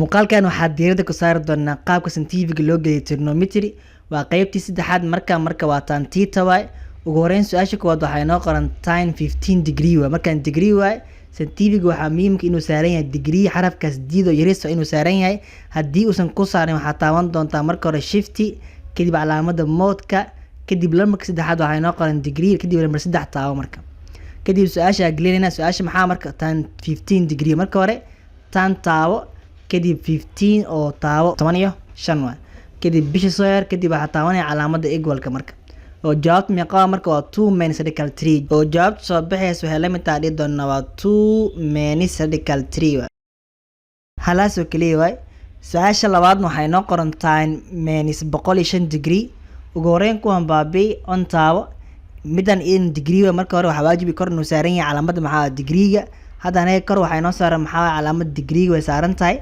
muuqaalkan waxaa diiradda ku saari doonaa qaabka scientifiga loo geliyo trigonometry. Waa qaybtii saddexaad marka waa tan theta y. ugu horeyn su-aasha koowaad waxaa inoo qoran tan 15 degree waa markaan degree waay scientifiga waxaa muhiimka inuu saaran yahay degree xarafkaas diido yaristo inuu saaran yahay. haddii uusan ku saarin waxaa taaban doontaa marka hore shifty kadib calaamada moodka kadib lambarka saddexaad waxaa inoo qoran degree kadib lambar saddex taabo marka kadib su-aasha gelinayna su-aasha maxaa marka tan 15 degree marka hore tan taabo kadib 15 oo taabo 15 waa kadib bisha soo yar kadib waxaa taabanaya calaamada equalka marka oo jawaabta meeqa marka waa 2 minus radical 3 oo jawaabta soo baxaysa waxay la mid tahay dhigi doonaa waa 2 minus radical 3 waa halaas oo kaliya waay. su-aasha labaadna waxay noo qoran tahay minus 105 degree ugu horeyn kuwan baabi on taabo midan in degree marka hore waxaa waajibi kor inuu saaran yahay calaamada maxaa degreega hadda anaga kor waxay noo saaran maxaa calaamada degreega way saaran tahay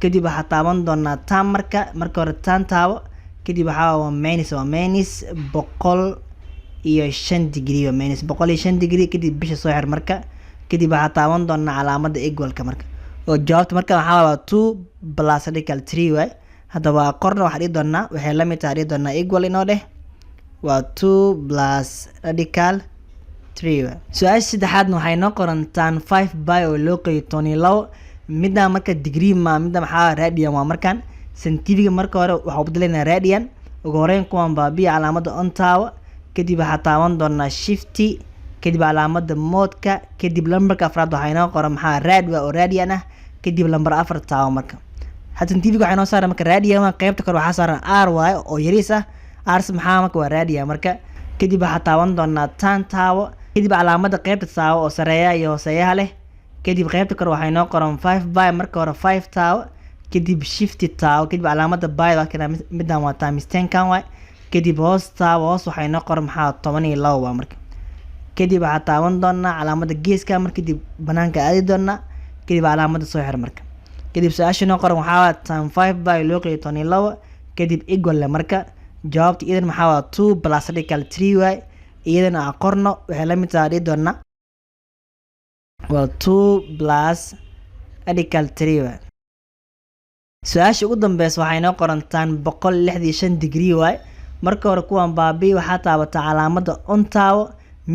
kadib waxaa taaban doonaa tan marka hore tan taabo kadib waxaa waa minus 105 degree waa minus 105 degree kadib bisha soo xir marka kadib waxaa taaban doonaa calaamada equalka marka oo jawaabta marka waxaa waa 2 plus radical 3 waay hadda waa korna waxaa dhigi doonaa waxay la mid tahay dhigi doonaa equal inoo dheh waa 2 plus radical 3 waay. su-aasha saddexaadna waxay noo qoran tan 5 by oo loo qeeyo 12 midaan marka degree midda maxaa radian waa markaan scientifiga marka hore waxaa u bedelaynaa radian ugu horeyn kuwan baabiya calaamada on taabo kadib waxaa taaban doonaa shifty kadib calaamada moodka kadib lambarka afraad waxaa inoo qoran maxaa rad oo radian ah kadib lambar 4 taabo marka hadda scientifiga waxaa inoo saaran marka radian qaybta kore waxaa saaran r y oo yariis ah rs maxaa marka waa radian marka kadib waxaa taaban doonaa tan taabo kadib calaamada qaybta taabo oo sareeya iyo hooseeyaha leh kadib qaybta kore waxaa inoo qoran 5 by marka hore 5 taabo kadib shifty taabo kadib calaamada by waa kana midaan waa times 10 kan waay kadib hoos taabo hoos waxaa inoo qoran maxaa 12 waa marka kadib waxaa taaban doonaa calaamada geeska marka kadib banaanka aadi doonaa kadib calaamada soo xir marka kadib su-aasha inoo qoran waxaa tan 5 by loo qeeyo 12 kadib equal marka jawaabta idan maxaa waa 2 plus radical 3 waay iyadana aan qorno waxay la mid tahay dhigi doonaa waa 2 plus radical 3 waay. su-aasha ugu dambeysa waxay noo qoran tan 165 degree waay marka hore kuwan baabi waxaa taabataa calaamada on taabo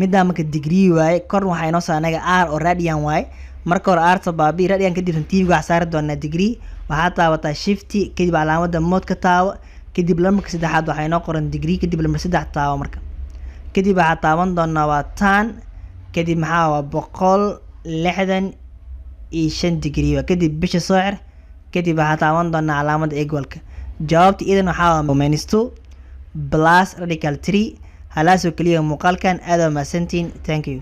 midaan marka degree waay korna waxaa inoo saaran anaga r oo radian waay marka hore r ta baabi radian kadib scientifiga waxaa saari doonaa degree waxaa taabataa shifty kadib calaamada moodka taabo kadib lambarka saddexaad waxaa inoo qoran degree kadib lambar 3 taabo marka kadib waxaa taaban doonaa waa tan kadib maxaa waa 165 degree kadib bisha soo xir kadib waxaa taaban doonaa calaamada equalka jawaabta idan waxaa waa minus 2 plus radical 3 halaasoo kaliya muuqaalkan aad waa mahadsantiin. thank you.